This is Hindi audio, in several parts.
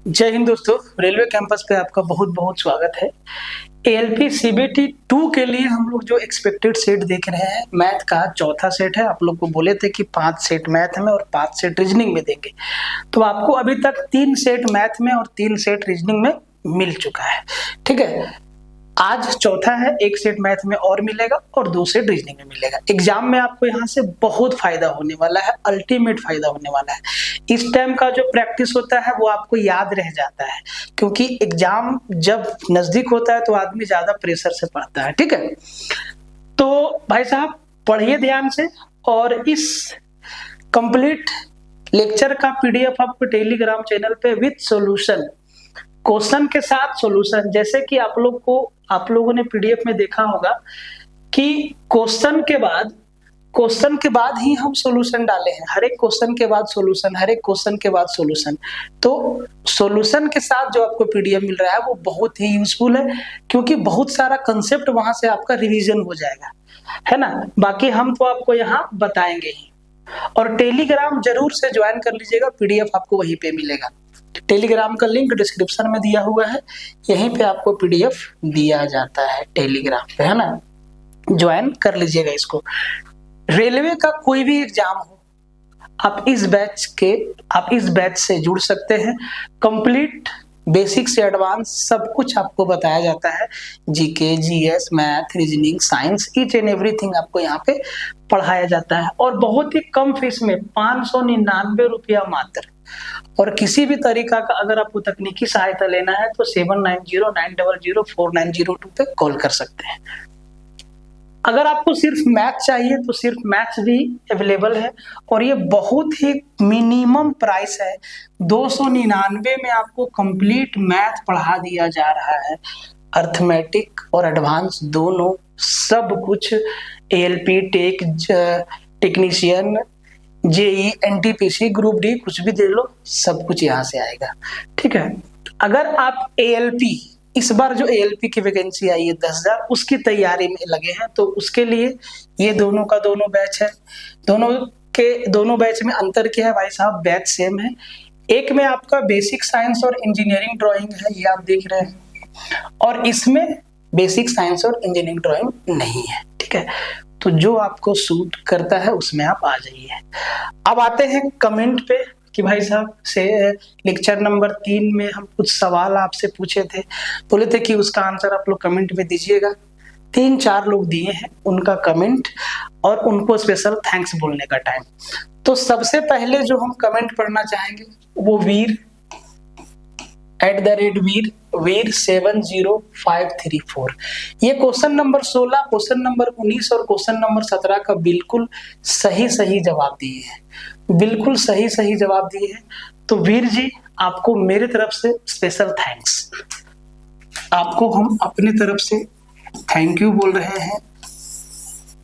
जय हिंद दोस्तों, रेलवे कैंपस पे आपका बहुत बहुत स्वागत है। एएलपी सीबीटी 2 के लिए हम लोग जो एक्सपेक्टेड सेट देख रहे हैं, मैथ का चौथा सेट है। आप लोग को बोले थे कि 5 सेट मैथ में और 5 सेट रीजनिंग में देंगे, तो आपको अभी तक 3 सेट मैथ में और 3 सेट रीजनिंग में मिल चुका है। ठीक है, आज चौथा है, 1 सेट मैथ में और मिलेगा और 2 सेट रीजनिंग में मिलेगा। एग्जाम में आपको यहाँ से बहुत फायदा होने वाला है, अल्टीमेट फायदा होने वाला है। इस टाइम का जो प्रैक्टिस होता है वो आपको याद रह जाता है, क्योंकि एग्जाम जब नजदीक होता है तो आदमी ज्यादा प्रेशर से पढ़ता है। ठीक है, तो भाई साहब पढ़िए ध्यान से, और इस कंप्लीट लेक्चर का पीडीएफ आपको टेलीग्राम चैनल पे विद सॉल्यूशन, क्वेश्चन के साथ सॉल्यूशन, जैसे कि आप लोगों ने पीडीएफ में देखा होगा कि क्वेश्चन के बाद ही हम सॉल्यूशन डाले हैं। हर एक क्वेश्चन के बाद सॉल्यूशन, हर एक क्वेश्चन के बाद सॉल्यूशन। तो सॉल्यूशन के साथ जो आपको पीडीएफ मिल रहा है वो बहुत ही यूजफुल है, क्योंकि बहुत सारा कंसेप्ट वहां से आपका रिवीजन हो जाएगा, है ना। बाकी हम तो आपको यहाँ बताएंगे ही, और टेलीग्राम जरूर से ज्वाइन कर लीजिएगा, पीडीएफ आपको वहीं पे मिलेगा। टेलीग्राम का लिंक डिस्क्रिप्शन में दिया हुआ है, यहीं पे आपको पीडीएफ दिया जाता है टेलीग्राम पे, है ना। ज्वाइन कर लीजिएगा इसको। रेलवे का कोई भी एग्जाम हो, आप इस बैच से जुड़ सकते हैं। कंप्लीट बेसिक से एडवांस सब कुछ आपको बताया जाता है। GK, GS, math, reasoning, science, each and everything आपको यहाँ पे पढ़ाया जाता है, और बहुत ही कम फीस में 599 रुपया मात्र। और किसी भी तरीका का अगर आपको तकनीकी सहायता लेना है तो 7909004902 पे कॉल कर सकते हैं। अगर आपको सिर्फ मैथ चाहिए तो सिर्फ मैथ्स भी अवेलेबल है, और ये बहुत ही मिनिमम प्राइस है। 299 में आपको कंप्लीट मैथ पढ़ा दिया जा रहा है, अर्थमेटिक और एडवांस दोनों, सब कुछ। ALP, technician, JE, NTPC, group D, कुछ भी दे लो, सब कुछ यहाँ से आएगा। ठीक है, अगर आप एएलपी, इस बार जो एएलपी की वैकेंसी आई है 10,000, उसकी तैयारी में लगे हैं, तो उसके लिए ये दोनों का दोनों बैच है। दोनों बैच में अंतर क्या है भाई साहब? बैच सेम है। एक में आपका बेसिक साइंस और इंजीनियरिंग ड्राइंग है, ये आप देख रहे हैं, और इसमें बेसिक साइंस और इंजीनियरिंग ड्राइंग नहीं है। ठीक है, तो जो आपको सूट करता है उसमें आप आ जाइए। अब आते हैं कमेंट पे कि भाई साहब से लेक्चर नंबर 3 में हम कुछ सवाल आपसे पूछे थे, बोले थे कि उसका आंसर आप लोग कमेंट में दीजिएगा। 3-4 लोग दिए हैं उनका कमेंट, और उनको स्पेशल थैंक्स बोलने का टाइम। तो सबसे पहले जो हम कमेंट पढ़ना चाहेंगे वो वीर वीर 70534। ये क्वेश्चन नंबर 16, क्वेश्चन नंबर 19 और क्वेश्चन नंबर 17 का बिल्कुल सही जवाब दिए हैं, बिल्कुल सही जवाब दिए हैं। तो वीर जी, आपको मेरे तरफ से स्पेशल थैंक्स। आपको हम अपनी तरफ से थैंक यू बोल रहे हैं।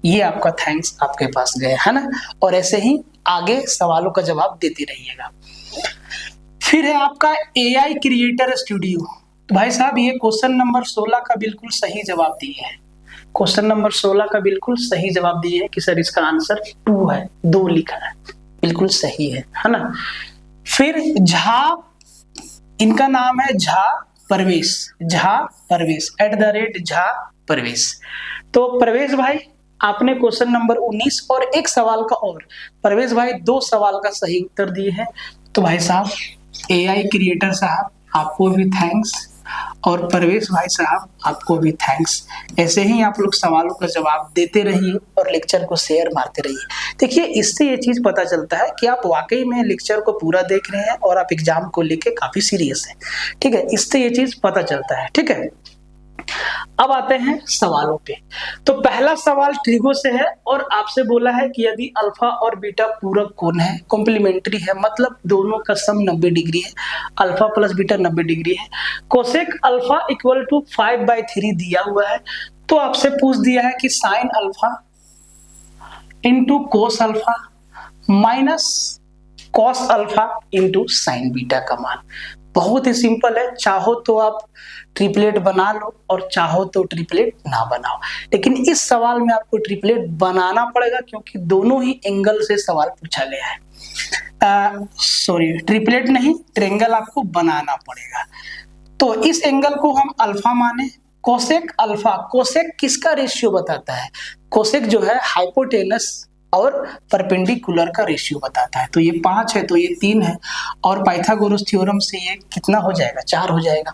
ये आपका थैंक्स आपके पास गए, है ना। और ऐसे ही आगे सवालों का जवाब देते रहिएगा। फिर है आपका एआई क्रिएटर स्टूडियो। तो भाई साहब ये क्वेश्चन नंबर 16 का बिल्कुल सही जवाब दिए हैं। क्वेश्चन नंबर 16 का बिल्कुल सही जवाब दिए हैं कि सर इसका आंसर 2 है, 2 लिखा है, बिल्कुल सही है ना। फिर झा, इनका नाम है झा परवेश @झा परवेश। तो परवेश भाई, आपने क्वेश्चन नंबर 19 और एक सवाल का और, परवेश भाई 2 सवाल का सही उत्तर दिए हैं। तो भाई साहब, एआई क्रिएटर साहब आपको भी थैंक्स, और परवेश भाई साहब आपको भी थैंक्स। ऐसे ही आप लोग सवालों का जवाब देते रहिए और लेक्चर को शेयर मारते रहिए। देखिए, इससे ये चीज पता चलता है कि आप वाकई में लेक्चर को पूरा देख रहे हैं और आप एग्जाम को लेके काफी सीरियस हैं। ठीक है, इससे ये चीज पता चलता है। ठीक है, अब आते हैं सवालों पे। तो पहला सवाल ट्रिगो से है, और आपसे बोला है कि यदि अल्फा और बीटा पूरक कोण है, कॉम्प्लीमेंट्री है, मतलब दोनों का सम 90 डिग्री है, अल्फा प्लस बीटा 90 डिग्री है, कोसेक अल्फा इक्वल टू 5/3 दिया हुआ है, तो आपसे पूछ दिया है कि sine alpha into cos alpha minus cos alpha into sine beta का मान। बहुत ही सिंपल है, चाहो तो आप ट्रिपलेट बना लो और चाहो तो ट्रिपलेट ना बनाओ, लेकिन इस सवाल में आपको ट्रिपलेट बनाना पड़ेगा, क्योंकि दोनों ही एंगल से सवाल पूछा गया है। सॉरी ट्रिपलेट नहीं, ट्रायंगल आपको बनाना पड़ेगा। तो इस एंगल को हम अल्फा माने, कोसेक अल्फा। कोसेक किसका रेशियो बताता है? कोसेक जो है हाइपोटेनस और परपेंडिकुलर का रेशियो बताता है। तो ये 5 है तो ये 3 है, और पाइथागोरस थ्योरम से ये कितना हो जाएगा? 4 हो जाएगा।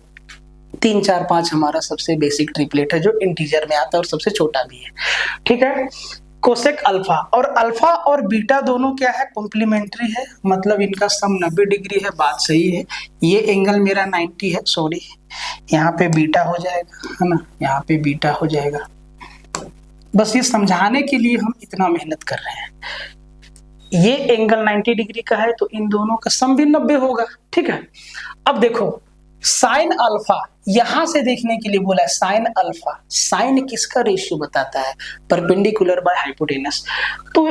3 4 5 हमारा सबसे बेसिक ट्रिपलेट है जो इंटीजर में आता है और सबसे छोटा भी है। ठीक है, कोसेक अल्फा। और अल्फा और बीटा दोनों क्या है? कॉम्प्लीमेंट्री है, मतलब इनका सम 90 डिग्री है। बात सही है। ये एंगल मेरा 90 है, सॉरी यहाँ पे बीटा हो जाएगा, है ना, यहाँ पे बीटा हो जाएगा। बस ये समझाने के लिए हम इतना मेहनत कर रहे हैं। ये एंगल 90 डिग्री का है तो इन दोनों का सम भी 90 होगा। ठीक है, अब देखो साइन अल्फा, यहां से देखने के लिए बोला है साइन अल्फा। साइन किसका रेशियो बताता है? Perpendicular by hypotenuse. तो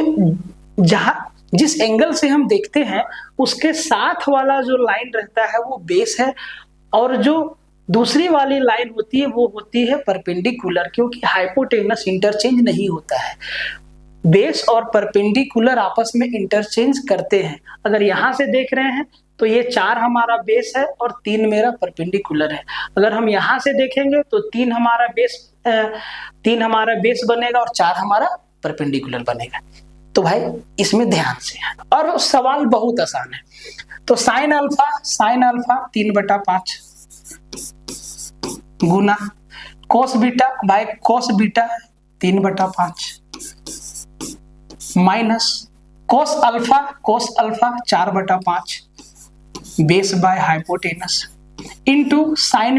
जहां जिस एंगल से हम देखते हैं उसके साथ वाला जो लाइन रहता है वो बेस है, और जो दूसरी वाली लाइन होती है वो होती है परपेंडिकुलर, क्योंकि हाइपोटेनस इंटरचेंज नहीं होता है। बेस और परपेंडिकुलर आपस में इंटरचेंज करते हैं। अगर यहां से देख रहे हैं तो ये 4 हमारा बेस है और 3 मेरा परपेंडिकुलर है। अगर हम यहां से देखेंगे तो 3 हमारा बेस बनेगा और 4 हमारा परपेंडिकुलर बनेगा। तो भाई इसमें ध्यान से, और सवाल बहुत आसान है। तो sine alpha 3/5 Guna cos beta by cos beta 3/5 minus cos alpha 4/5 base by hypotenuse into sine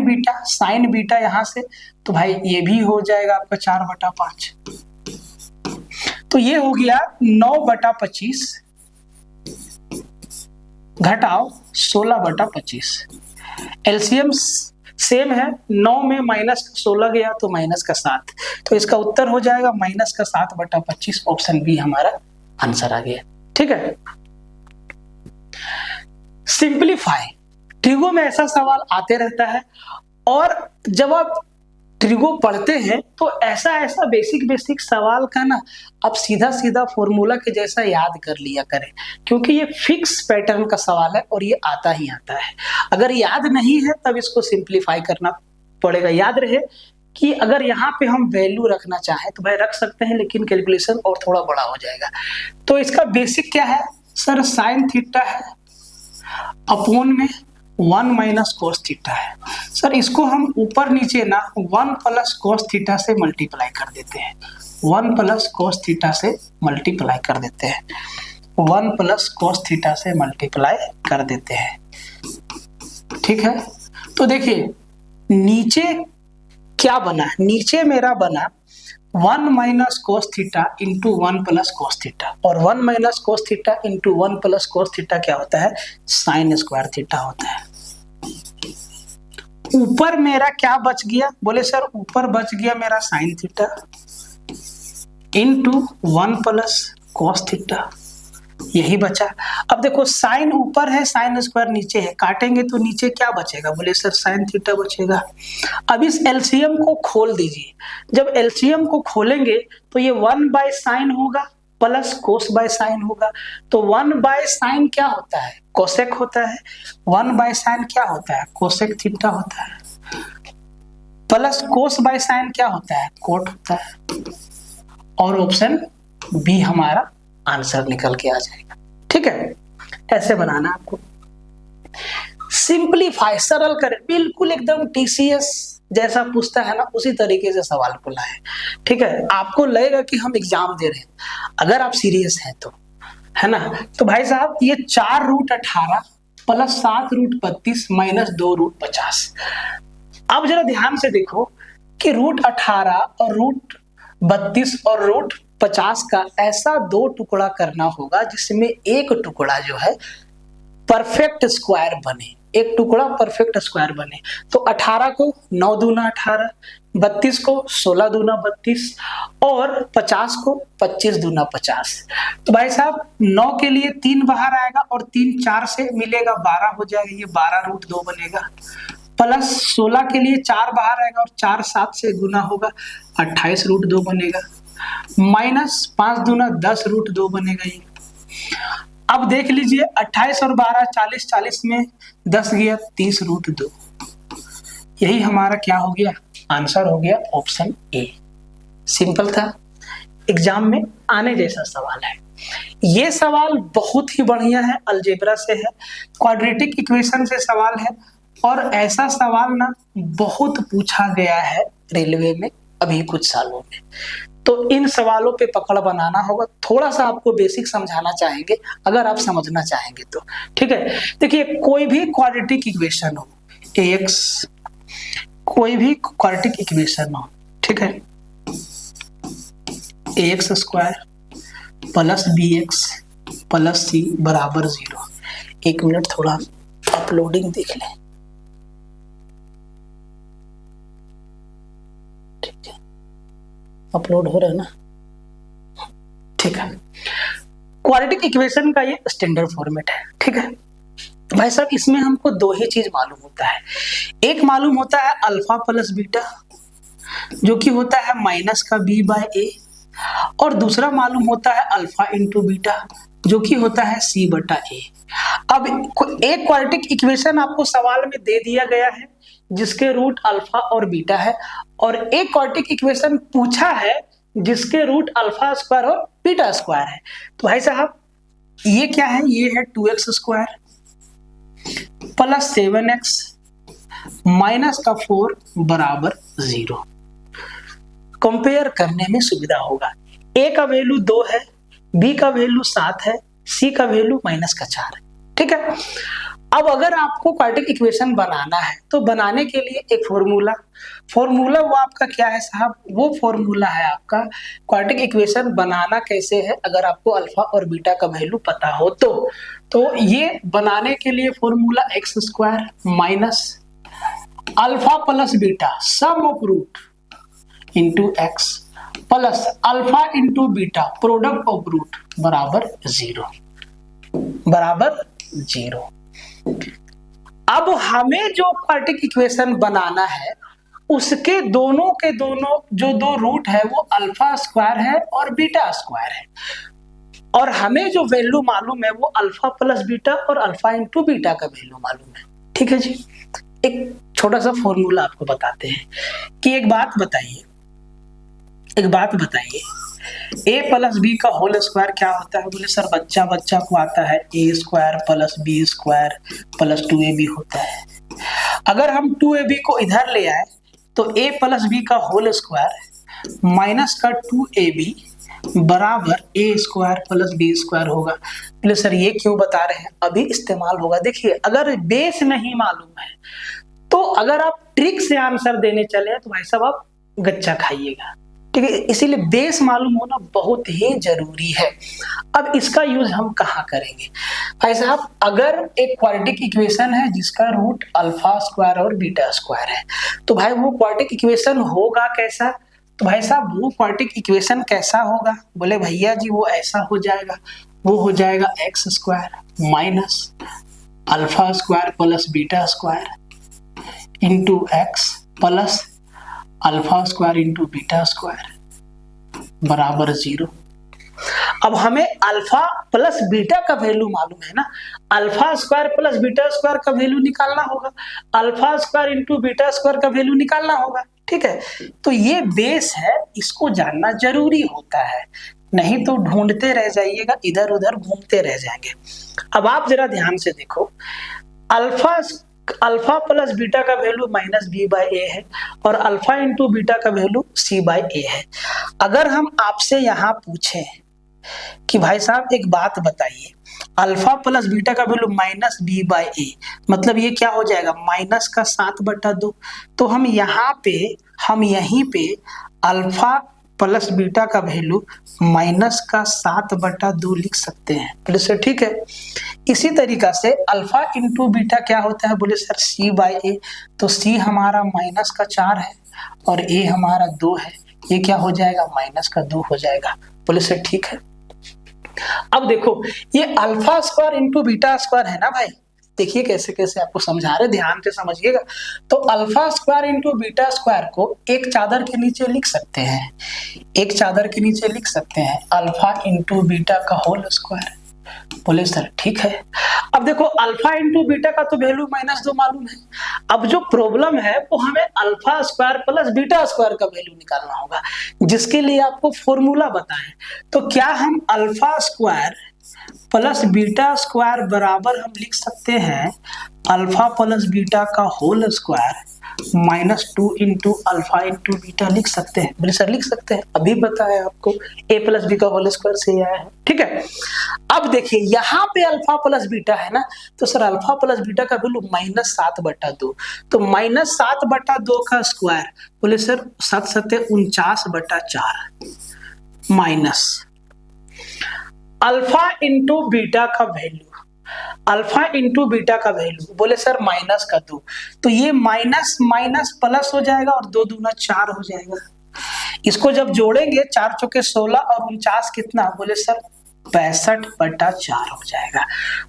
beta यहां से, तो भाई ये भी हो जाएगा आपका 4/5। तो ये हो गया 9/25 घटाओ 16/25। एलसीएम सेम है, 9 में -16 गया तो -7, तो इसका उत्तर हो जाएगा -7/25। ऑप्शन बी हमारा आंसर आ गया। ठीक है, सिंपलीफाई। ट्रिगो में ऐसा सवाल आते रहता है, और जब आप ट्रिगो पढ़ते हैं तो ऐसा बेसिक सवाल का ना आप सीधा फॉर्मूला के जैसा याद कर लिया करें, क्योंकि ये फिक्स पैटर्न का सवाल है और ये आता ही आता है। अगर याद नहीं है तब इसको सिंपलीफाई करना पड़ेगा। याद रहे कि अगर यहाँ पे हम वैल्यू रखना चाहें तो भाई रख सकते हैं, लेकिन कैलकुलेशन और थोड़ा बड़ा हो जाएगा। तो इसका बेसिक क्या है सर? साइन थीटा है अपॉन में 1 - cos थीटा है। सर इसको हम ऊपर नीचे ना 1 + cos थीटा से मल्टीप्लाई कर देते हैं। 1 + cos थीटा से मल्टीप्लाई कर देते हैं। 1 + cos थीटा से मल्टीप्लाई कर देते हैं। ठीक है, तो देखिए नीचे क्या बना? नीचे मेरा बना 1 - cos theta into 1 + cos theta, और 1 - cos theta into 1 + cos theta क्या होता है? साइन स्क्वायर थीटा होता है। ऊपर मेरा क्या बच गया? बोले सर ऊपर बच गया मेरा sine theta into 1 + cos theta, यही बचा। अब देखो साइन ऊपर है, साइन स्क्वायर नीचे है, काटेंगे तो नीचे क्या बचेगा? बोले सर साइन थीटा बचेगा। अब इस एलसीएम को खोल दीजिए। जब एलसीएम को खोलेंगे तो ये 1/sin होगा प्लस कोस बाय साइन होगा। तो 1/sin क्या होता है? कोसेक होता है। 1/sin क्या होता है? कोसेक थीटा होता है। प्लस कोस बाय साइन क्या होता है? कोट होता है। और ऑप्शन बी हमारा आंसर निकल के आ जाएगा। ठीक है, ऐसे बनाना आपको। सिंपलीफाई, सरल करें, बिल्कुल एकदम टीसीएस जैसा पूछता है ना उसी तरीके से सवाल को लाए। ठीक है, आपको लगेगा कि हम एग्जाम दे रहे हैं अगर आप सीरियस हैं तो, है ना। तो भाई साहब ये 4√18 प्लस 7√32 माइनस 2√50। अब जरा ध्यान से देखो कि √18 और √32 और √50 का ऐसा 2 टुकड़ा करना होगा जिसमें एक टुकड़ा जो है परफेक्ट स्क्वायर बने, एक टुकड़ा परफेक्ट स्क्वायर बने। तो 18 को 9 दूना 18, 32 को 16 दूना 32 और 50 को 25 दूना 50। तो भाई साहब 9 के लिए 3 बाहर आएगा और 3 4 से मिलेगा 12 हो जाएगा, ये 12√2 बनेगा। प्लस 16 के लिए 4 बाहर आएगा और 4 7 से गुना होगा 28√2 बनेगा। माइनस 5 दूना 10√2 बनेगा ये। अब देख लीजिए 28 और 12 40, 40 में 10 गया 30√2। यही हमारा क्या हो गया, आंसर हो गया ऑप्शन ए। सिंपल था, एग्जाम में आने जैसा सवाल है। ये सवाल बहुत ही बढ़िया है, अलजेब्रा से है, क्वाड्रेटिक इक्वेशन से सवाल है, और ऐसा सवाल ना बहुत पूछा गया है रेलवे में अभी कुछ सालों में। तो इन सवालों पे पकड़ बनाना होगा। थोड़ा सा आपको बेसिक समझाना चाहेंगे अगर आप समझना चाहेंगे तो, ठीक है। देखिए, कोई भी क्वाड्रेटिक इक्वेशन हो, ax, कोई भी क्वाड्रेटिक इक्वेशन हो, ठीक है, ax² plus bx plus c बराबर 0। एक मिनट, थोड़ा अपलोडिंग देख लें, ठीक है, अपलोड हो रहा है ना, ठीक है। क्वाड्रेटिक इक्वेशन का ये स्टैंडर्ड फॉर्मेट है, ठीक है भाई साहब। इसमें हमको दो ही चीज मालूम होता है, एक मालूम होता है अल्फा प्लस बीटा, जो कि होता है माइनस का b/a, और दूसरा मालूम होता है अल्फा इंटू बीटा, जो कि होता है c/a। अब एक क्वाड्रेटिक इक्वेशन आपको सवाल में दे दिया गया है जिसके रूट अल्फा और बीटा है, और एक क्वाड्रेटिक इक्वेशन पूछा है जिसके रूट अल्फा² और बीटा² है। तो भाई साहब ये क्या है, ये है 2x² प्लस 7x माइनस का 4 बराबर 0। कंपेयर करने में सुविधा होगा। a का वैल्यू 2 है, b का वैल्यू 7 है, c का वैल्यू -4 है, ठीक है। अब अगर आपको क्वाड्रेटिक इक्वेशन बनाना है तो बनाने के लिए एक फॉर्मूला वो आपका क्या है साहब, वो फॉर्मूला है आपका क्वाड्रेटिक इक्वेशन बनाना कैसे है, अगर आपको अल्फा और बीटा का वैल्यू पता हो तो ये बनाने के लिए formula x² minus alpha plus beta sum of root into x plus alpha into beta product of root बराबर 0। अब हमें जो क्वाड्रेटिक इक्वेशन बनाना है उसके दोनों के दोनों जो दो रूट है वो अल्फा² है और बीटा² है, और हमें जो वैल्यू मालूम है वो अल्फा प्लस बीटा और अल्फा इंटू बीटा का वैल्यू मालूम है, ठीक है जी। एक छोटा सा फॉर्मूला आपको बताते हैं कि एक बात बताइए, a प्लस बी का होल स्क्वायर क्या होता है। बोले सर बच्चा को आता है a² plus b² plus 2ab होता है। अगर हम 2ab को इधर ले आए तो a प्लस बी का होल स्क्वायर माइनस का 2ab बराबर a² प्लस b² होगा। बोले सर ये क्यों बता रहे हैं, अभी इस्तेमाल होगा। देखिए, अगर बेस नहीं मालूम है तो अगर आप ट्रिक से आंसर देने चले तो भाई साहब आप गच्चा खाइएगा, ठीक है। इसीलिए बेस मालूम होना बहुत ही जरूरी है। अब इसका यूज हम कहाँ करेंगे भाई साहब, अगर एक क्वाड्रेटिक इक्वेशन है जिसका रूट अल्फा² और बीटा² है, तो भाई वो क्वाड्रेटिक इक्वेशन होगा कैसा, तो भाई साहब वो क्वाड्रेटिक इक्वेशन कैसा होगा। बोले भैया जी वो ऐसा हो जाएगा, वो हो जाएगा x² minus alpha plus beta into x plus alpha into beta बराबर 0। अब हमें अल्फा प्लस बीटा का वैल्यू मालूम है ना, अल्फा² प्लस बीटा² का वैल्यू निकालना होगा, अल्फा² इंटू बीटा² का वैल्यू निकालना होगा, ठीक है। तो ये बेस है, इसको जानना जरूरी होता है, नहीं तो ढूंढते रह जाइएगा, इधर उधर घूमते रह जाएंगे। अब आप जरा ध्यान से देखो, अल्फा प्लस बीटा का वैल्यू -b/a है और अल्फा इंटू बीटा का वैल्यू c/a है। अगर हम आपसे यहाँ पूछें कि भाई साहब एक बात बताइए, अल्फा प्लस बीटा का वैल्यू -b/a मतलब ये क्या हो जाएगा, -7/2। तो हम यहीं पे अल्फा प्लस बीटा का वैल्यू -7/2 लिख सकते हैं, बोले सर ठीक है। इसी तरीका से अल्फा इंटू बीटा क्या होता है, बोले सर c/a, तो c हमारा -4 है और a हमारा 2 है, ये क्या हो जाएगा -2 हो जाएगा, बोले सर ठीक है। अब देखो ये अल्फा² इंटू बीटा² है ना भाई, देखिए कैसे कैसे आपको समझा रहे, ध्यान से समझिएगा। तो अल्फा² इंटू बीटा² को एक चादर के नीचे लिख सकते हैं, अल्फा इंटू बीटा का होल स्क्वायर बोले सर ठीक है। अब देखो अल्फा इंटू बीटा का तो वैल्यू -2 मालूम है। अब जो प्रॉब्लम है वो हमें alpha square plus beta square का वैल्यू निकालना होगा, जिसके लिए आपको फॉर्मूला बताएं। तो क्या हम alpha square plus beta square बराबर हम लिख सकते हैं अल्फा प्लस बीटा का whole square -2 into alpha into beta लिख सकते हैं? बोले सर लिख सकते हैं, अभी बताया आपको a प्लस बी का होल स्क्वायर से आया है। ठीक है, अब देखिए यहाँ पे अल्फा प्लस बीटा है ना, तो सर अल्फा प्लस बीटा का वैल्यू -7/2, तो -7/2 का स्क्वायर, बोले sir 7 × 49/4 minus alpha into beta का वैल्यू, अल्फा इंटू बीटा का वैल्यू, बोले सर -2, तो ये माइनस माइनस प्लस हो जाएगा और 2 दूना 4 हो जाएगा। इसको जब जोड़ेंगे 4 चौके 16 और 49 कितना, बोले सर 65/4 हो जाएगा।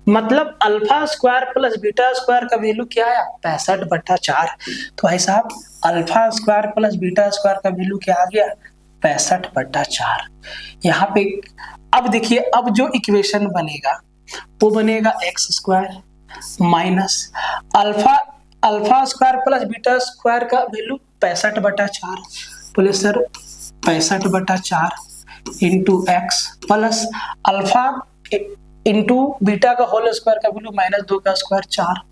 मतलब alpha square plus beta square का वैल्यू क्या आया, 65/4। तो भाई साहब alpha square plus beta square का वैल्यू क्या आ गया, 65/4। यहाँ पे अब देखिए, अब जो इक्वेशन बनेगा वो बनेगा x square minus alpha square plus beta square का वैल्यू 65/4, बोले sir 65/4 into x plus alpha into beta का होल स्क्वायर का वैल्यू -2 का स्क्वायर 4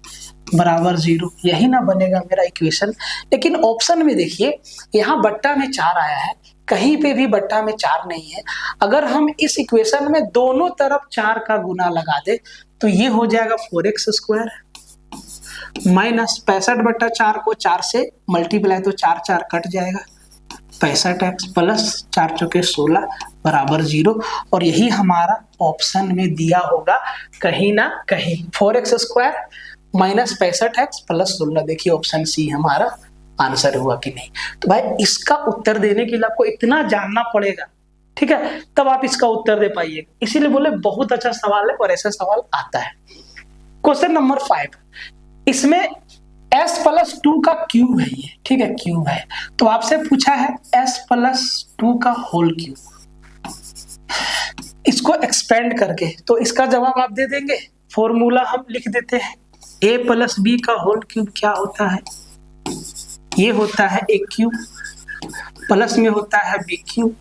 बराबर 0। यही ना बनेगा मेरा इक्वेशन। लेकिन ऑप्शन में देखिए यहाँ बट्टा में 4 आया है, कहीं पे भी बट्टा में 4 नहीं है। अगर हम इस इक्वेशन में दोनों तरफ 4 का गुना लगा दे तो ये हो जाएगा 4x स्क्वायर माइनस 65/4 को 4 से मल्टीप्लाई तो 4 4 कट जाएगा, 65x प्लस 4 चौके 16 बराबर 0। और यही हमारा ऑप्शन में दिया होगा कहीं ना कहीं, 4x square minus 65x plus 16। देखिए ऑप्शन सी हमारा आंसर हुआ कि नहीं। तो भाई इसका उत्तर देने के लिए आपको इतना जानना पड़ेगा, ठीक है, तब आप इसका उत्तर दे पाइएगा। इसीलिए बोले बहुत अच्छा सवाल है और ऐसा सवाल आता है। क्वेश्चन नंबर 5, इसमें s+2 का क्यूब है ये, ठीक है, क्यूब है। तो आपसे पूछा है s+2 का होल क्यूब, इसको एक्सपेंड करके तो इसका जवाब आप दे देंगे। फॉर्मूला हम लिख देते हैं, a + b का होल क्यूब क्या होता है, ये होता है a क्यूब, प्लस में होता है b क्यूब,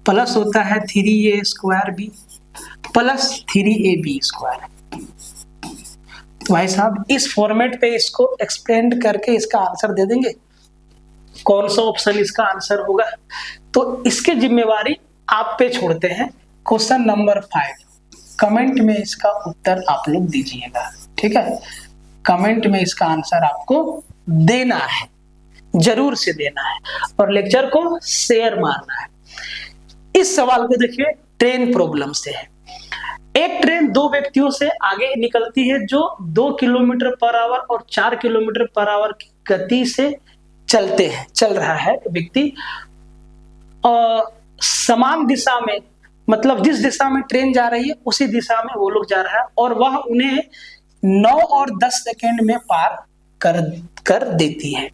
प्लस होता है 3a² प्लस 3ab²। तो भाई साहब इस फॉर्मेट पे इसको एक्सपेंड करके इसका आंसर दे देंगे। कौन सा ऑप्शन इसका आंसर होगा, तो इसकी जिम्मेवारी आप पे छोड़ते हैं। क्वेश्चन नंबर 5 कमेंट में इसका उत्तर आप लोग दीजिएगा, ठीक है, कमेंट में इसका आंसर आपको देना है, जरूर से देना है और लेक्चर को शेयर मारना है। इस सवाल को देखिए, ट्रेन प्रॉब्लम से है। एक ट्रेन 2 व्यक्तियों से आगे निकलती है जो 2 किलोमीटर/आवर और 4 किलोमीटर/आवर की गति से चल रहा है व्यक्ति, और समान दिशा में, मतलब जिस दिशा में ट्रेन जा रही है उसी दिशा में वो लोग जा रहा है, और वह उन्हें 9 और 10 सेकेंड में पार कर देती है।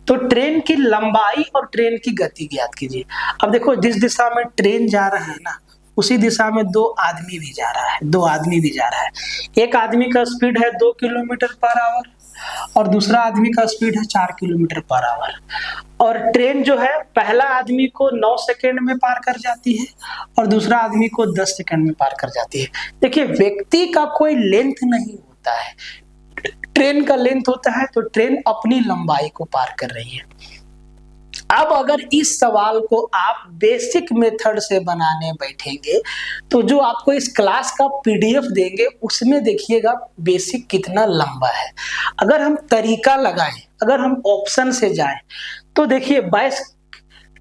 तो ट्रेन की लंबाई और ट्रेन की गति ज्ञात कीजिए। अब देखो जिस दिशा में ट्रेन जा रहा है ना, उसी दिशा में 2 आदमी भी जा रहा है, एक आदमी का स्पीड है 2 किलोमीटर/आवर और दूसरा आदमी का स्पीड है 4 किलोमीटर/आवर। और ट्रेन जो है पहला आदमी को 9 सेकेंड में पार कर जाती है और दूसरा आदमी को 10 सेकेंड में पार कर जाती है। देखिए व्यक्ति का कोई लेंथ नहीं होता है, ट्रेन का लेंथ होता है, तो ट्रेन अपनी लंबाई को पार कर रही है। अब अगर इस सवाल को आप बेसिक मेथड से बनाने बैठेंगे तो जो आपको इस क्लास का पीडीएफ देंगे उसमें देखिएगा बेसिक कितना लंबा है। अगर हम तरीका लगाएं, अगर हम ऑप्शन से जाएं तो देखिए 22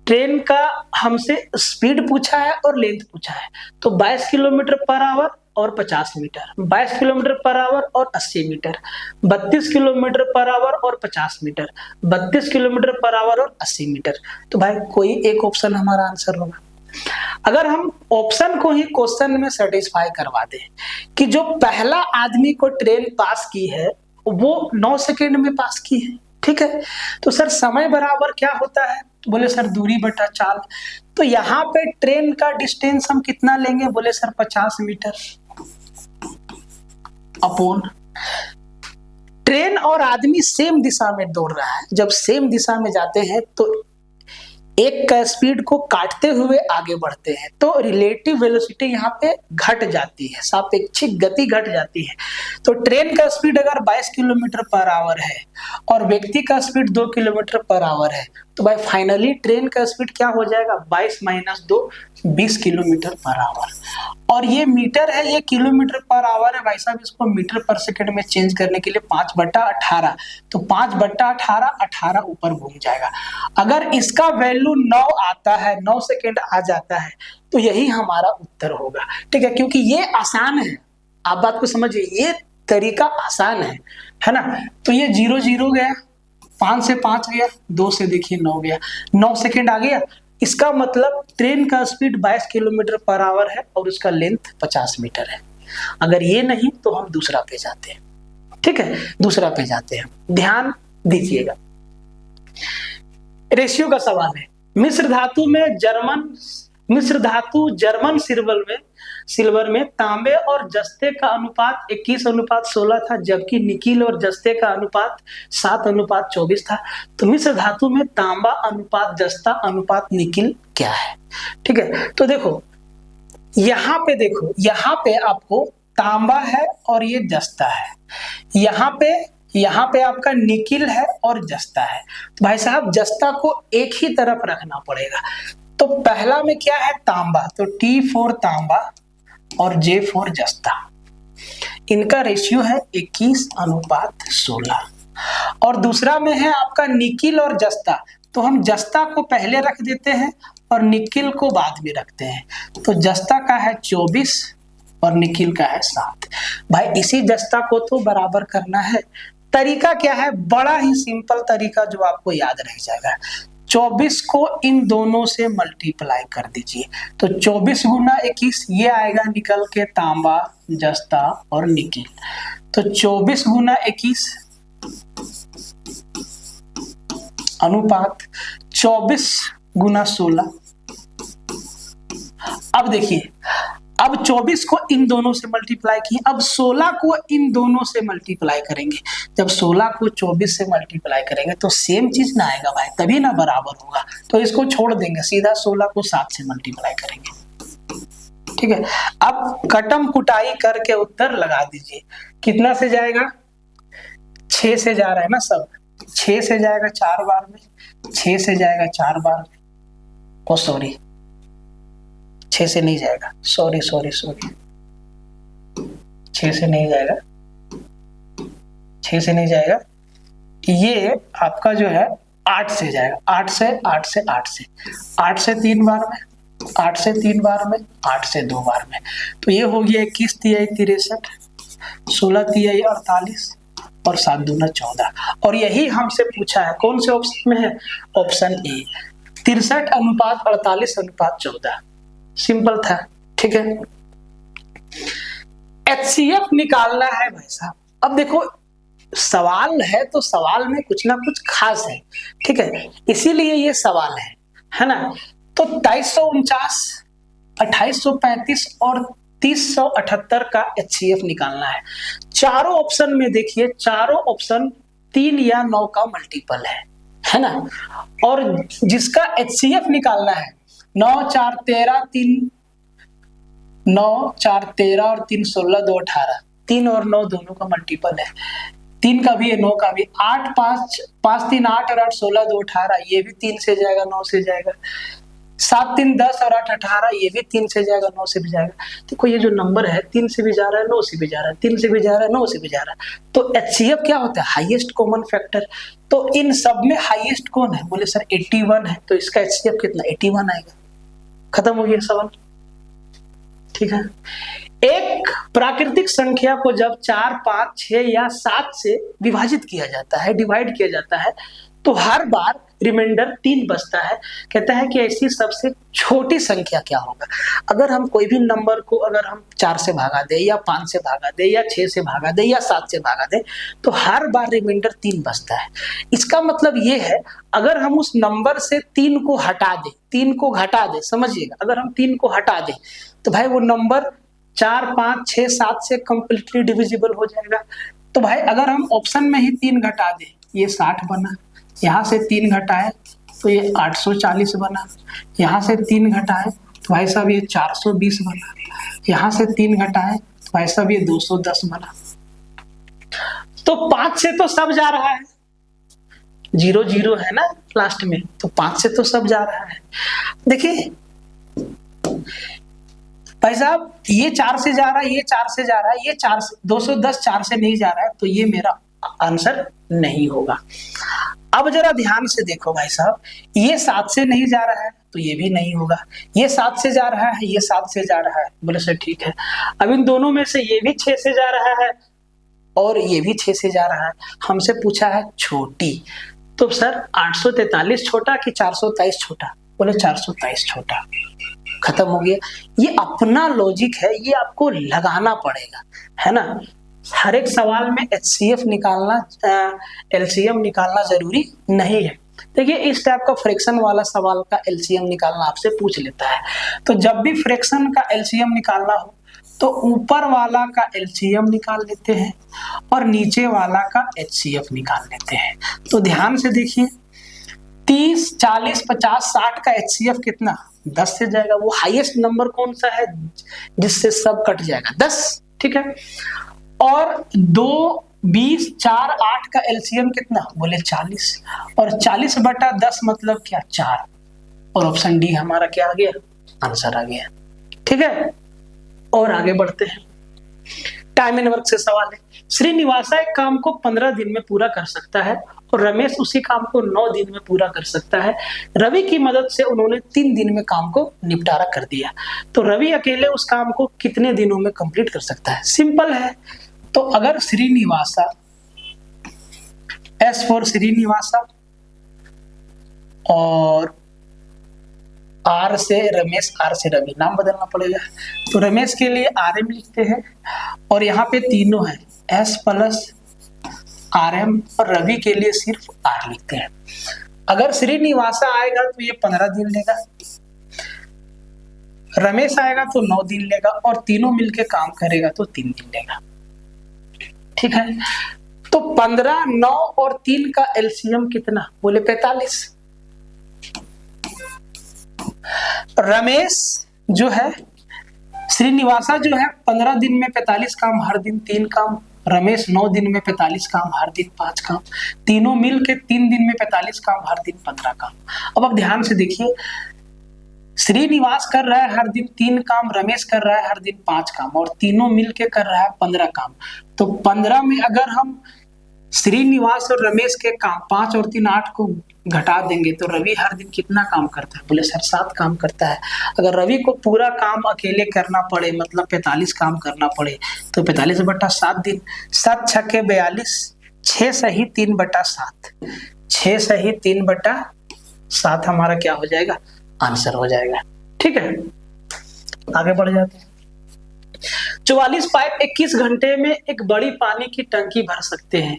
ट्रेन का हमसे स्पीड पूछा है और लेंथ पूछा है, तो 22 किलोमीटर/आवर और 50 मीटर, 22 किलोमीटर/आवर और 80 मीटर, 32 किलोमीटर/आवर और 50 मीटर, 32 किलोमीटर/आवर और 80 मीटर। तो भाई कोई एक ऑप्शन हमारा आंसर होगा। अगर हम ऑप्शन को ही क्वेश्चन में सेटिस्फाई करवा दें कि जो पहला आदमी को ट्रेन पास की है वो 9 सेकेंड में पास की है, ठीक है, तो सर समय बराबर क्या होता है, तो बोले सर दूरी बटा चाल। तो यहाँ पे ट्रेन का डिस्टेंस हम कितना लेंगे, बोले सर 50 मीटर। अपॉन ट्रेन और आदमी सेम दिशा में दौड़ रहा है। जब सेम दिशा में जाते हैं तो एक का स्पीड को काटते हुए आगे बढ़ते हैं तो रिलेटिव वेलोसिटी यहाँ पे घट जाती है, सापेक्षिक गति घट जाती है। तो ट्रेन का स्पीड अगर 22 किलोमीटर पर आवर है और व्यक्ति का स्पीड 2 किलोमीटर पर आवर है तो भाई फाइनली ट्रेन का स्पीड क्या हो जाएगा, 22 - 2 20 किलोमीटर पर आवर। और ये मीटर है, ये किलोमीटर पर आवर है भाई साहब, इसको मीटर पर सेकंड में चेंज करने के लिए 5/18, तो 5/18 18 ऊपर घूम जाएगा। अगर इसका वैल्यू 9 आता है, 9 सेकंड आ जाता है तो यही हमारा उत्तर होगा। ठीक है, क्योंकि ये आसान है, आप बात को समझिए, ये तरीका आसान है ना। तो ये 0 0 गया, 5 से 5 गया, 2 से देखिए 9 गया, 9 सेकंड आ गया। इसका मतलब ट्रेन का स्पीड 22 किलोमीटर पर आवर है और उसका लेंथ 50 मीटर है। अगर ये नहीं तो हम दूसरा पे जाते हैं। ठीक है, दूसरा पे जाते हैं, ध्यान दीजिएगा। रेशियो का सवाल है। मिश्र धातु जर्मन सिल्वर में तांबे और जस्ते का अनुपात 21:16 था, जबकि निकिल और जस्ते का अनुपात 7:24 था। तो मिश्र धातु में तांबा अनुपात जस्ता अनुपात निकिल क्या है? ठीक है, तो देखो यहाँ पे, देखो यहाँ पे आपको तांबा है और ये जस्ता है, यहाँ पे आपका निकिल है और जस्ता है। तो भाई साहब जस्ता को एक ही तरफ रखना पड़ेगा। तो पहला में क्या है, तांबा, तो T4 तांबा और J4 जस्ता, इनका रेशियो है 21:16। और दूसरा में है आपका निकिल और जस्ता, तो हम जस्ता को पहले रख देते हैं और निकिल को बाद में रखते हैं। तो जस्ता का है 24 और निकिल का है 7। भाई इसी जस्ता को तो बराबर करना है। तरीका क्या है, बड़ा ही सिंपल तरीका जो आपको याद रह जाएगा। 24 को इन दोनों से मल्टीप्लाई कर दीजिए, तो 24 × 21 ये आएगा निकल के तांबा जस्ता और निकिल। तो 24 × 21 अनुपात 24 × 16। अब देखिए, अब 24 को इन दोनों से मल्टीप्लाई किए, अब 16 को इन दोनों से मल्टीप्लाई करेंगे। जब 16 को 24 से मल्टीप्लाई करेंगे तो सेम चीज ना आएगा भाई, तभी ना बराबर होगा। तो इसको छोड़ देंगे, सीधा 16 को 7 से मल्टीप्लाई करेंगे। ठीक है, अब कटम कुटाई करके उत्तर लगा दीजिए। कितना से जाएगा, 6 से जा रहा है ना सब, 6 से जाएगा 4 बार में, 6 से जाएगा 4 बार में, ओ सॉरी 6 से नहीं जाएगा, सॉरी 6 से नहीं जाएगा, 6 से नहीं जाएगा, ये आपका जो है 8 से जाएगा, 8 से 8 से 8 से 8 से 3 बार में, 8 से 3 बार में, 8 से 2 बार में। तो ये हो गया 21 तिहाई 63, 16 तिहाई 48 और 7 दूना 14। और यही हमसे पूछा है, कौन से ऑप्शन में है, ऑप्शन ए 63:48:14। सिंपल था। ठीक है, HCF निकालना है भाई साहब। अब देखो सवाल है तो सवाल में कुछ ना कुछ खास है, ठीक है, इसीलिए ये सवाल है ना। तो 2349, 2835 और 3078 का HCF निकालना है। चारों ऑप्शन में देखिए, चारों ऑप्शन 3 या 9 का मल्टीपल है ना। और जिसका HCF निकालना है 9 4 13 3 9 4 13 और 3 16 2 18, 3 और 9 दोनों का मल्टीपल है। 3 का भी है, 9 का भी। 8 5 5 3 8 और 8 16 2 18, ये भी 3 से जाएगा 9 से जाएगा। 7 3 10 और 8 18, ये भी 3 से जाएगा 9 से भी जाएगा। देखो ये जो नंबर है 3 से भी जा रहा है 9 से भी जा रहा है, 3 से भी जा रहा है 9 से भी जा रहा है। तो HCF क्या होता है, हाईएस्ट कॉमन फैक्टर। तो इन सब में हाईएस्ट कौन है, बोले सर 81 है, तो इसका HCF कितना, 81 आएगा। खत्म हो गया सवाल। ठीक है, एक प्राकृतिक संख्या को जब 4 5 6 या 7 से विभाजित किया जाता है, डिवाइड किया जाता है, तो हर बार रिमाइंडर 3 बचता है। कहता है कि ऐसी सबसे छोटी संख्या क्या होगा। अगर हम कोई भी नंबर को अगर हम 4 से भागा दे या 5 से भागा दे या 6 से भागा दे या 7 से भागा दे, तो हर बार रिमाइंडर 3 बचता है। इसका मतलब ये है, अगर हम उस नंबर से 3 को हटा दें, 3 को घटा दें, समझिएगा, अगर हम 3 को हटा दें तो भाई वो नंबर 4, 5, 6, 7 से कंप्लीटली डिविजिबल हो जाएगा। तो भाई अगर हम ऑप्शन में ही 3 घटा दें, ये 60 बना, यहाँ से 3 घटाए तो ये 840 बना, यहाँ से 3 घटाए तो भाई साहब ये 420 बना, यहाँ से 3 घटाए तो भाई साहब ये 210 बना। तो 5 से तो सब जा रहा है, 0 0 है ना लास्ट में, तो 5 से तो सब जा रहा है। देखिए भाई साहब ये 4 से जा रहा है, ये 4 से जा रहा है, ये 4 से 210 4 से नहीं जा रहा है, तो ये मेरा आंसर नहीं होगा। अब जरा ध्यान से देखो भाई साहब, ये 7 से नहीं जा रहा है तो ये भी नहीं होगा, ये 7 से जा रहा है, ये 7 से जा रहा है, बोले सर ठीक है। अब इन दोनों में से ये भी 6 से जा रहा है और ये भी 6 से जा रहा है, हमसे पूछा है छोटी, तो सर 843 छोटा कि 423 छोटा, बोले 423 छोटा। खत्म हो गया। ये अपना लॉजिक है, ये आपको लगाना पड़ेगा, है ना। हर एक सवाल में HCF निकालना, LCM निकालना जरूरी नहीं है। देखिए इस टाइप का फ्रैक्शन वाला सवाल का LCM निकालना आपसे पूछ लेता है, तो जब भी फ्रैक्शन का LCM निकालना हो तो ऊपर वाला का LCM निकाल लेते हैं और नीचे वाला का HCF निकाल लेते हैं। तो ध्यान से देखिए, 30, 40, 50, 60 का HCF कितना, 10 से जाएगा। वो हाईएस्ट नंबर कौन सा है जिससे सब कट जाएगा, 10, ठीक है। और 2, 20, 4, 8 का LCM कितना, बोले 40, और 40/10 मतलब क्या, 4, और ऑप्शन डी हमारा क्या आ गया, आंसर आ गया, ठीक है। और आगे बढ़ते हैं, टाइम एंड वर्क से सवाल है। श्रीनिवासा एक काम को 15 दिन में पूरा कर सकता है और रमेश उसी काम को 9 दिन में पूरा कर सकता है। रवि की मदद से उन्होंने 3 दिन में काम को निपटारा कर दिया, तो रवि अकेले उस काम को कितने दिनों में कंप्लीट कर सकता है। सिंपल है, तो अगर श्रीनिवासा, S फॉर श्रीनिवासा, और R से रमेश, R से रवि, नाम बदलना पड़ेगा, तो रमेश के लिए RM लिखते हैं, और यहाँ पे तीनों है S प्लस RM, और रवि के लिए सिर्फ R लिखते हैं। अगर श्रीनिवासा आएगा तो ये 15 दिन लेगा, रमेश आएगा तो 9 दिन लेगा, और तीनों मिलके काम करेगा तो 3 दिन लेगा, ठीक है। तो 15, 9 और 3 का LCM कितना, बोले 45। रमेश जो है, श्रीनिवासा जो है 15 दिन में 45 काम, हर दिन 3 काम। रमेश 9 दिन में 45 काम, हर दिन 5 काम। तीनों मिल के 3 दिन में 45 काम, हर दिन 15 काम। अब ध्यान से देखिए, श्रीनिवास कर रहा है हर दिन 3 काम, रमेश कर रहा है हर दिन 5 काम, और तीनों मिलके कर रहा है 15 काम। तो 15 में अगर हम श्रीनिवास और रमेश के काम 5 और 3 8 को घटा देंगे तो रवि हर दिन कितना काम करता है, बोले सर 7 काम करता है। अगर रवि को पूरा काम अकेले करना पड़े, मतलब 45 काम करना पड़े, तो 45/7 दिन, 7 छक्के 42, 6 सही 3/7, 6 सही 3/7 हमारा क्या हो जाएगा, आंसर हो जाएगा, ठीक है। आगे बढ़ जाते हैं। 44 पाइप 21 घंटे में एक बड़ी पानी की टंकी भर सकते हैं।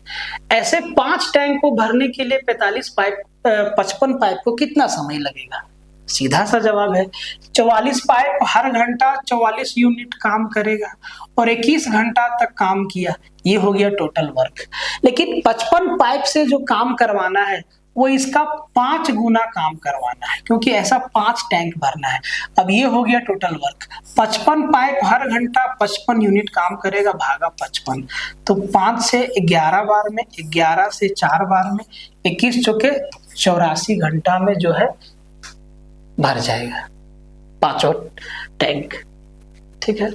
ऐसे 5 टैंक को भरने के लिए 55 पाइप को कितना समय लगेगा। सीधा सा जवाब है, 44 पाइप हर घंटा 44 यूनिट काम करेगा और 21 घंटा तक काम किया, ये हो गया टोटल वर्क। लेकिन 55 पाइप से जो काम करवाना है वो इसका 5 गुना काम करवाना है, क्योंकि ऐसा 5 टैंक भरना है। अब ये हो गया टोटल वर्क। 55 पाइप हर घंटा 55 यूनिट काम करेगा, भागा 55, तो 5 से 11 बार में, 11 से 4 बार में, 21 चौके 84 घंटा में जो है भर जाएगा 5 टैंक, ठीक है।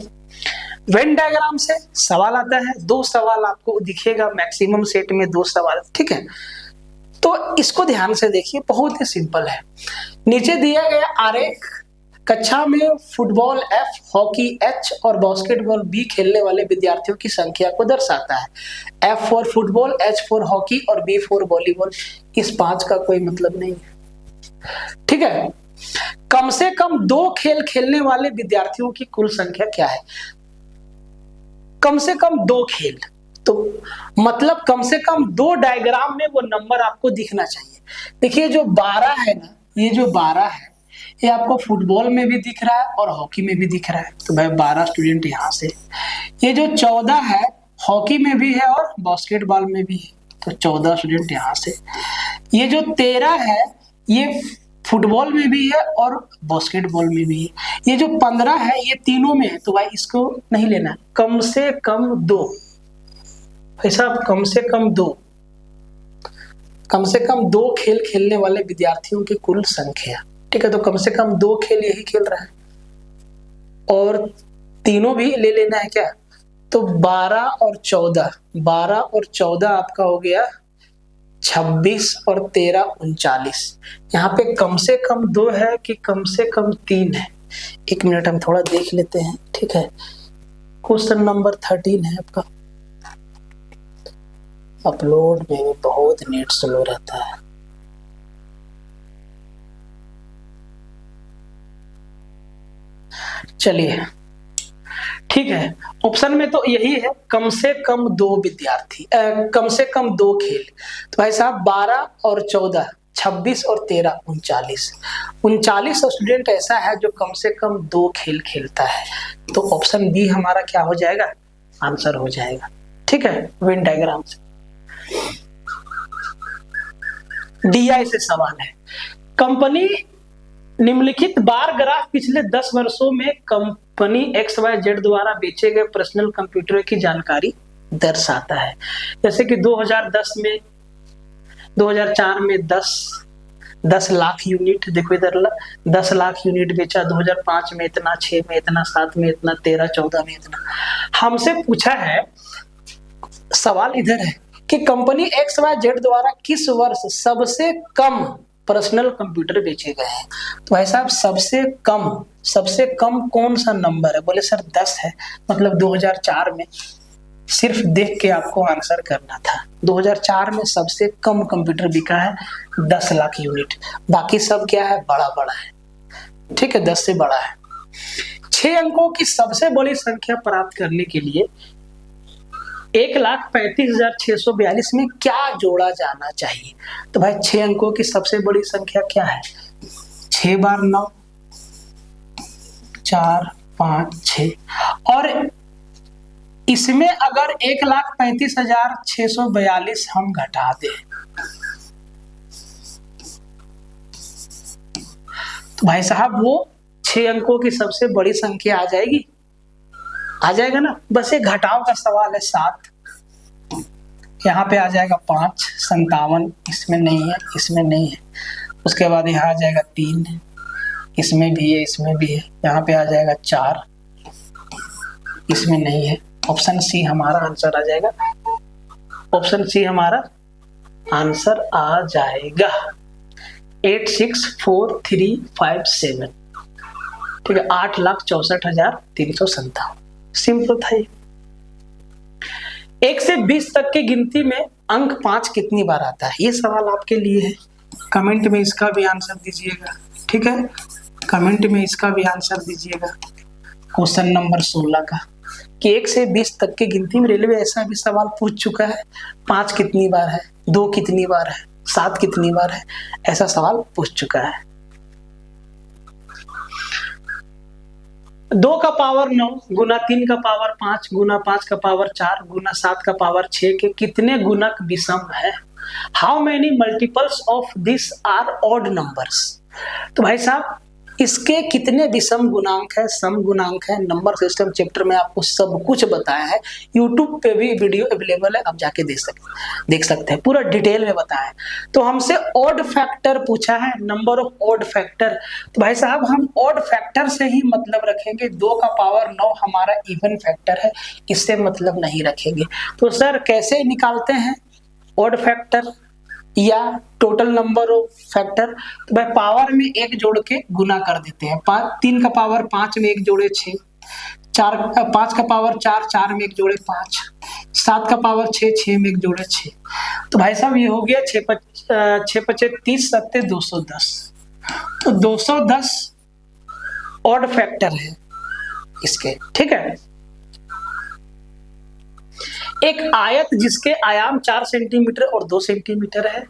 वेन डायग्राम से सवाल आता है, 2 सवाल आपको दिखेगा मैक्सिमम सेट में, 2 सवाल, ठीक है। तो इसको ध्यान से देखिए, बहुत ही सिंपल है। नीचे दिया गया आरेख कक्षा में फुटबॉल F, हॉकी H और बास्केटबॉल B खेलने वाले विद्यार्थियों की संख्या को दर्शाता है। F for football, H for hockey और B फॉर वॉलीबॉल। इस 5 का कोई मतलब नहीं है, ठीक है। कम से कम 2 खेल खेलने वाले विद्यार्थियों की कुल संख्या क्या है। कम से कम 2 खेल, तो मतलब कम से कम 2 डायग्राम में वो नंबर आपको दिखना चाहिए। देखिए जो 12 है ना, ये जो 12 है, ये आपको फुटबॉल में भी दिख रहा है और हॉकी में भी दिख रहा है। तो भाई 12 स्टूडेंट यहाँ से। ये जो 14 है हॉकी में भी है और बास्केटबॉल में भी है, तो 14 स्टूडेंट यहाँ से। ये जो 13 है ये फुटबॉल में भी है और बास्केटबॉल में भी है। ये जो 15 है ये तीनों में है, तो भाई इसको नहीं लेना, कम से कम 2, भाई साहब कम से कम 2 खेल खेलने वाले विद्यार्थियों की कुल संख्या, ठीक है। तो कम से कम 2 खेल यही खेल रहा है और तीनों भी ले लेना है क्या। तो 12 और 14 आपका हो गया 26 और 13 39। यहाँ पे कम से कम 2 है कि कम से कम 3 है, 1 मिनट हम थोड़ा देख लेते हैं, ठीक है। क्वेश्चन नंबर 13 है आपका। अपलोड में भी बहुत नेट स्लो रहता है। चलिए ठीक है, ऑप्शन में तो यही है कम से कम 2 विद्यार्थी, कम से कम 2 खेल। तो भाई साहब 12 और 14, 26 और 13 39 स्टूडेंट ऐसा है जो कम से कम 2 खेल खेलता है। तो ऑप्शन बी हमारा क्या हो जाएगा, आंसर हो जाएगा, ठीक है। वेन डायग्राम से DI से सवाल है। कंपनी निम्नलिखित बार ग्राफ पिछले 10 वर्षों में कंपनी XYZ द्वारा बेचे गए पर्सनल कंप्यूटर की जानकारी दर्शाता है। जैसे कि 2010 में 2004 में 10 लाख यूनिट, देखो इधर 10 लाख यूनिट बेचा, 2005 में इतना, 6 में इतना, 7 में इतना, 13 14 में इतना। हमसे पूछा है, सवाल इधर है कि कंपनी XYZ द्वारा किस वर्ष सबसे कम पर्सनल कंप्यूटर बेचे गए हैं। तो भाई साहब सबसे कम कौन सा नंबर है, बोले सर 10 है, मतलब 2004 में। सिर्फ देख के आपको आंसर करना था। 2004 में सबसे कम कंप्यूटर बिका है 10 लाख यूनिट, बाकी सब क्या है, बड़ा बड़ा है, ठीक है, 10 से बड़ा है। 6 अंकों की सबसे बड़ी संख्या प्राप्त करने के लिए 1,35,642 में क्या जोड़ा जाना चाहिए। तो भाई 6 अंकों की सबसे बड़ी संख्या क्या है, 6 बार 9, 4 5 6, और इसमें अगर 1,35,642 हम घटा दें तो भाई साहब वो 6 अंकों की सबसे बड़ी संख्या आ जाएगा ना। बस एक घटाव का सवाल है। 7 यहाँ पे आ जाएगा, 5 57, इसमें नहीं है। उसके बाद यहाँ आ जाएगा 3, इसमें भी है, यहाँ पे आ जाएगा 4, इसमें नहीं है। ऑप्शन सी हमारा आंसर आ जाएगा, ऑप्शन सी हमारा आंसर आ जाएगा 864357, ठीक है, 8,64,357। सिंपल था ये। 1 से 20 तक की गिनती में अंक 5 कितनी बार आता है, ये सवाल आपके लिए है। कमेंट में इसका भी आंसर दीजिएगा, ठीक है, कमेंट में इसका भी आंसर दीजिएगा। क्वेश्चन नंबर 16 का कि 1 से 20 तक की गिनती में रेलवे ऐसा भी सवाल पूछ चुका है, 5 कितनी बार है, 2 कितनी बार है, 7 कितनी बार है, ऐसा सवाल पूछ चुका है। 2 का पावर 9 गुना 3 का पावर 5 गुना 5 का पावर 4 गुना 7 का पावर 6 के कितने गुणक विषम है। How many multiples of this are odd numbers. तो भाई साहब इसके कितने विषम गुणांक है, सम गुणांक है। नंबर सिस्टम चैप्टर में आपको सब कुछ बताया है, यूट्यूब पे भी वीडियो अवेलेबल है, आप जाके देख सकते हैं, पूरा डिटेल में बताया है। तो हमसे ऑड फैक्टर पूछा है, नंबर ऑफ ऑड फैक्टर। तो भाई साहब हम ऑड फैक्टर से ही मतलब रखेंगे, 2 का पावर 9 हमारा इवन फैक्टर है, इससे मतलब नहीं रखेंगे। तो सर कैसे निकालते हैं ऑड फैक्टर या टोटल नंबर ऑफ फैक्टर। तो भाई पावर में 1 जोड़ के गुना कर देते हैं। 3 का पावर 5 में 1 जोड़े 6, 5 का पावर 4, 4 में 1 जोड़े 5, 7 का पावर 6, 6 में 1 जोड़े 6। तो भाई साहब ये हो गया 6 5 30 7 210। तो 210 ऑड फैक्टर है इसके, ठीक है। एक आयत जिसके आयाम 4 सेंटीमीटर और 2 सेंटीमीटर है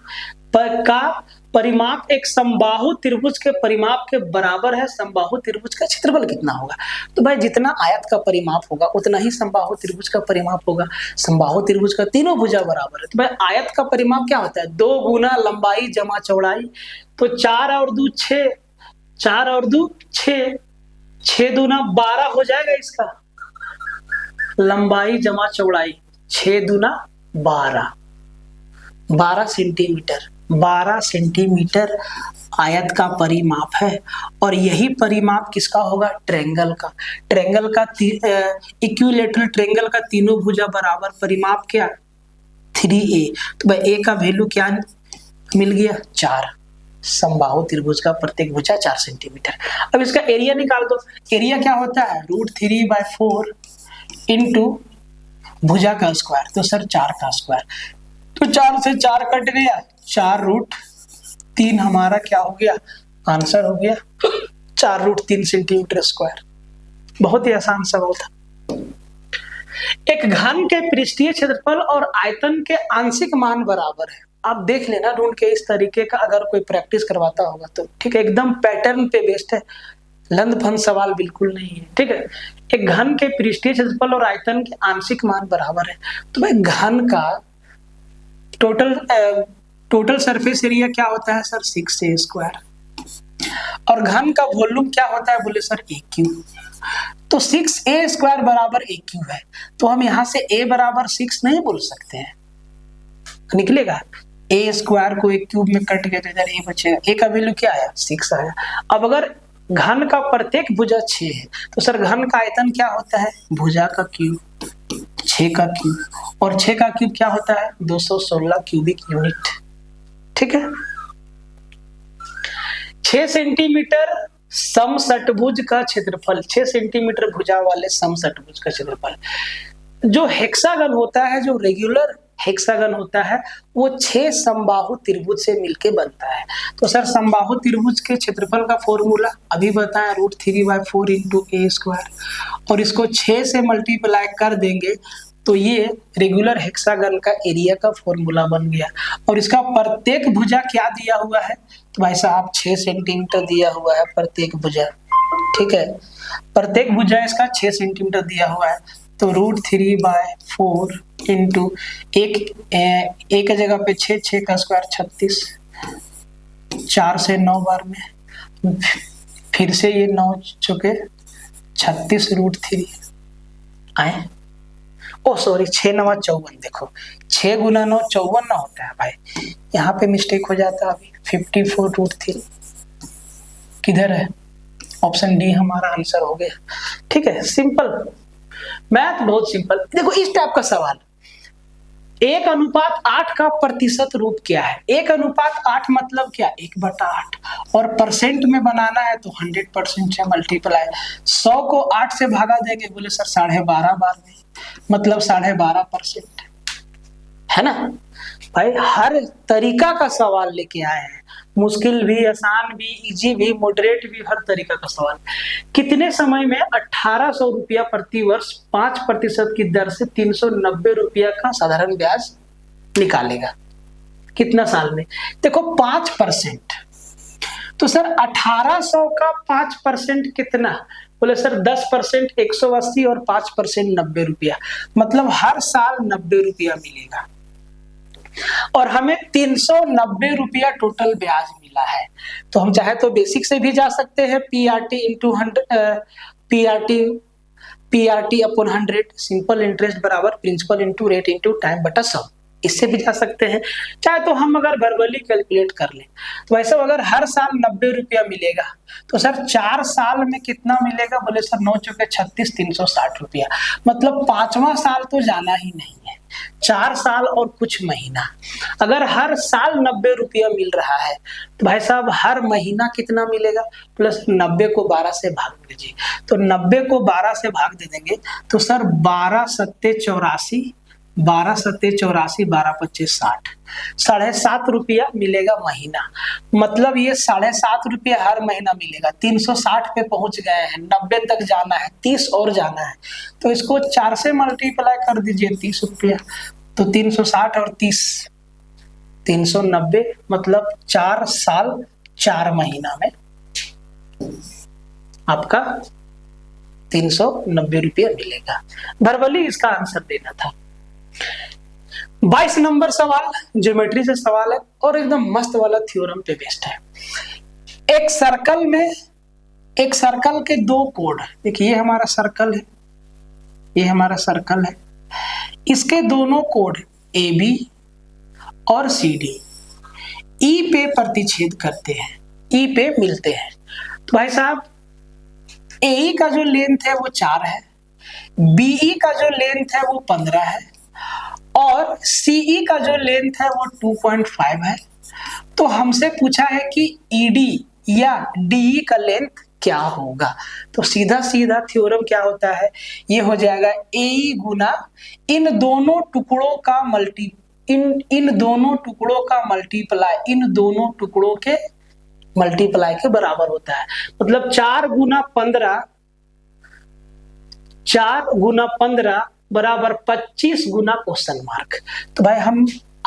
पर का परिमाप एक समबाहु त्रिभुज के परिमाप के बराबर है। समबाहु त्रिभुज का क्षेत्रफल कितना होगा? तो भाई जितना आयत का परिमाप होगा उतना ही समबाहु त्रिभुज का परिमाप होगा। समबाहु त्रिभुज का तीनों भुजा बराबर है, तो भाई आयत का परिमाप क्या होता है? 2 गुना लंबाई जमा चौड़ाई। तो 4 और 2 6, 4 और 2 6, 6 दूना 12 हो जाएगा इसका लंबाई जमा चौड़ाई। 6 दूना 12, 12 सेंटीमीटर। 12 सेंटीमीटर आयत का परिमाप है। और यही परिमाप किसका होगा? ट्रायंगल का। ट्रायंगल का इक्विलैटरल ट्रायंगल का तीनों भुजा बराबर परिमाप क्या? 3a। तो भाई a का वैल्यू क्या मिल गया? 4। समबाहु त्रिभुज का प्रत्येक भुजा 4 सेंटीमीटर। अब इसका एरिया निकाल दो। एरिया क्या होता है? √3/4 इंटू भुजा का स्क्वायर। तो सर 4 का स्क्वायर, तो 4 से 4 कट गया, 4√3 हमारा क्या हो गया? आंसर हो गया 4√3 सेंटीमीटर स्क्वायर। बहुत ही आसान सवाल था। एक घन के पृष्ठीय क्षेत्रफल और आयतन के आंशिक मान बराबर है। आप देख लेना ढूंढ के इस तरीके का, अगर कोई प्रैक्टिस करवाता होगा तो ठीक है, एकदम पैटर्न पे बेस्ड है, लंद फंद सवाल बिल्कुल नहीं है। ठीक है, एक घन के पृष्ठीय क्षेत्रफल और आयतन के आंशिक मान बराबर है। तो भाई घन का टोटल सरफेस एरिया क्या होता है सर? 6a²। और घन का वॉल्यूम क्या होता है? बोले सर AQ। तो 6a² बराबर AQ है, तो हम यहां से a बराबर 6 नहीं बोल सकते हैं, निकलेगा a² को एक क्यूब में कट गया तो इधर a बचेगा। a का वैल्यू क्या आया? 6 आया। अब अगर घन का प्रत्येक भुजा 6 है तो सर घन का आयतन क्या होता है? भुजा का क्यूब, 6 का क्यूब, और 6 का क्यूब क्या होता है? 216 क्यूबिक यूनिट। ठीक है, 6 सेंटीमीटर समषटभुज का क्षेत्रफल, 6 सेंटीमीटर भुजा वाले समषटभुज का क्षेत्रफल। जो हेक्सागन होता है, जो रेगुलर हेक्सागन होता है, वो 6 समबाहु त्रिभुज से मिलके बनता है। तो सर समबाहु त्रिभुज के क्षेत्रफल का फॉर्मूला अभी बताया, √3/4 इंटू a², और इसको 6 से मल्टीप्लाई कर देंगे तो ये रेगुलर हेक्सागन का एरिया का फॉर्मूला बन गया। और इसका प्रत्येक भुजा क्या दिया हुआ है? तो भाई साहब 6 सेंटीमीटर दिया हुआ है प्रत्येक भुजा। ठीक है, प्रत्येक भुजा इसका 6 सेंटीमीटर दिया हुआ है। तो √3/4 इंटू एक जगह पे 6, 6 का स्क्वायर 36, 4 से 9 बार में, फिर से ये 9 चुके 36 √3 आए। ओ सॉरी, 6 9 54। देखो 6 गुना 9 54 ना होता है भाई, यहाँ पे मिस्टेक हो जाता है। अभी 54 √3 किधर है? ऑप्शन डी हमारा आंसर हो गया। ठीक है, सिंपल मैथ, बहुत सिंपल। देखो इस टाइप का सवाल, 1:8 का प्रतिशत रूप क्या है? 1:8 मतलब क्या? 1/8। और परसेंट में बनाना है तो 100% से मल्टीप्लाई। 100 को 8 से भागा देंगे, बोले सर 12.5 बार में, मतलब 12.5%, है ना भाई। हर तरीका का सवाल लेके आए हैं, मुश्किल भी, आसान भी, इजी भी, मॉडरेट भी, हर तरीका का सवाल। कितने समय में 1800 रुपया प्रति वर्ष 5% की दर से 390 रुपया का साधारण ब्याज निकालेगा? कितना साल में? देखो 5%, तो सर 1800 का 5% कितना? बोले सर 10% 180 और 5% 90 रुपया, मतलब हर साल 90 रुपया मिलेगा। और हमें 390 रुपया टोटल ब्याज मिला है। तो हम चाहे तो बेसिक से भी जा सकते हैं, PRT अपॉन 100, सिंपल इंटरेस्ट बराबर principal into rate into time बटा सम, इससे भी जा सकते हैं। चाहे तो हम अगर वर्बली कैलकुलेट कर लें तो वैसे अगर हर साल 90 रुपया मिलेगा तो सर 4 साल में कितना मिलेगा? बोले सर 9 चौके 36, 360 रुपया, मतलब 5वां साल तो जाना ही नहीं है, 4 साल और कुछ महीना। अगर हर साल 90 रुपया मिल रहा है तो भाई साहब हर महीना कितना मिलेगा? प्लस 90 को 12 से भाग दीजिए, तो 90 को 12 से भाग दे देंगे तो सर 12 सत्ते 84, 12 सत्ते 84, 12 25 60, 7.5 रुपया मिलेगा महीना। मतलब ये 7.5 रुपया हर महीना मिलेगा। 360 पे पहुंच गए हैं, 90 तक जाना है, 30 और जाना है, तो इसको 4 से मल्टीप्लाई कर दीजिए 30 रुपया, तो 360 और 30, 390 मतलब 4 साल 4 महीना में आपका 390 रुपया मिलेगा। वर्बली इसका आंसर देना था। 22 नंबर सवाल ज्योमेट्री से सवाल है और एकदम मस्त वाला थ्योरम पे बेस्ड है। एक सर्कल के दो कोड, देखिए ये हमारा सर्कल है, ये हमारा सर्कल है, इसके दोनों कोड ए बी और सी डी ई पे प्रतिच्छेद करते हैं, ई पे मिलते हैं। तो भाई साहब ए का जो लेंथ है वो 4 है, बीई का जो लेंथ है वो 15 है और सीई का जो लेंथ है वो 2.5 है। तो हमसे पूछा है कि ईडी या डीई का लेंथ क्या होगा। तो सीधा सीधा थ्योरम क्या होता है, ये हो जाएगा ए गुना इन दोनों टुकड़ों का मल्टीप्लाई इन दोनों टुकड़ों के मल्टीप्लाई के बराबर होता है। मतलब 4 गुना 15 बराबर 25 गुना क्वेश्चन मार्क। तो भाई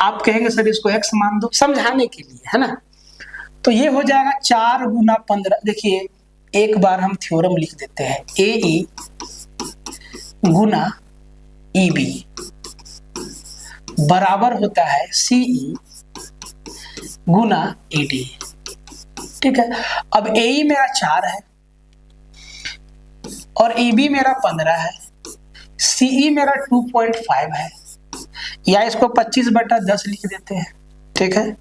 आप कहेंगे सर इसको x मान दो, समझाने के लिए, है ना। तो ये हो जाएगा 4 गुना 15। देखिए एक बार हम थ्योरम लिख देते हैं, ए ई गुना ई बी बराबर होता है सी ई गुना ए डी। ठीक है, अब ए ई मेरा 4 है और ई बी मेरा 15 है, सी ई मेरा 2.5 है, या इसको 25/10 लिख देते हैं। ठीक है,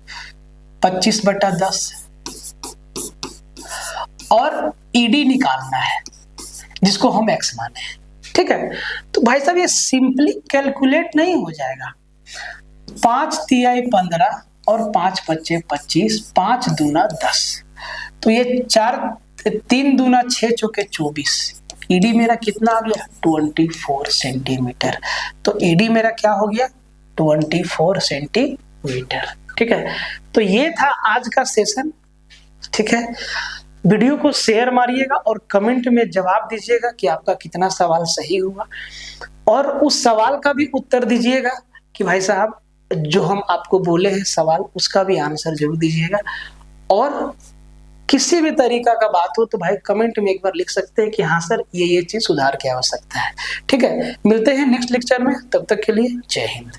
25/10 और ईडी निकालना है जिसको हम x माने हैं। ठीक है, तो भाई साहब ये सिंपली कैलकुलेट नहीं हो जाएगा। 5 तिहाई 15 और 5 पच्चे 25, 5 दूना 10, तो ये 3 दूना 6 चौके 24। ईडी मेरा कितना आ गया 24 सेंटीमीटर। तो ईडी मेरा क्या हो गया 24 सेंटीमीटर। ठीक है, तो ये था आज का सेशन। ठीक है, वीडियो को शेयर मारिएगा और कमेंट में जवाब दीजिएगा कि आपका कितना सवाल सही हुआ, और उस सवाल का भी उत्तर दीजिएगा कि भाई साहब जो हम आपको बोले हैं सवाल उसका भी आंसर जरूर दीजिएगा। और किसी भी तरीका का बात हो तो भाई कमेंट में एक बार लिख सकते हैं कि हाँ सर ये चीज सुधार की आवश्यकता है। ठीक है, मिलते हैं नेक्स्ट लेक्चर में, तब तक के लिए जय हिंद।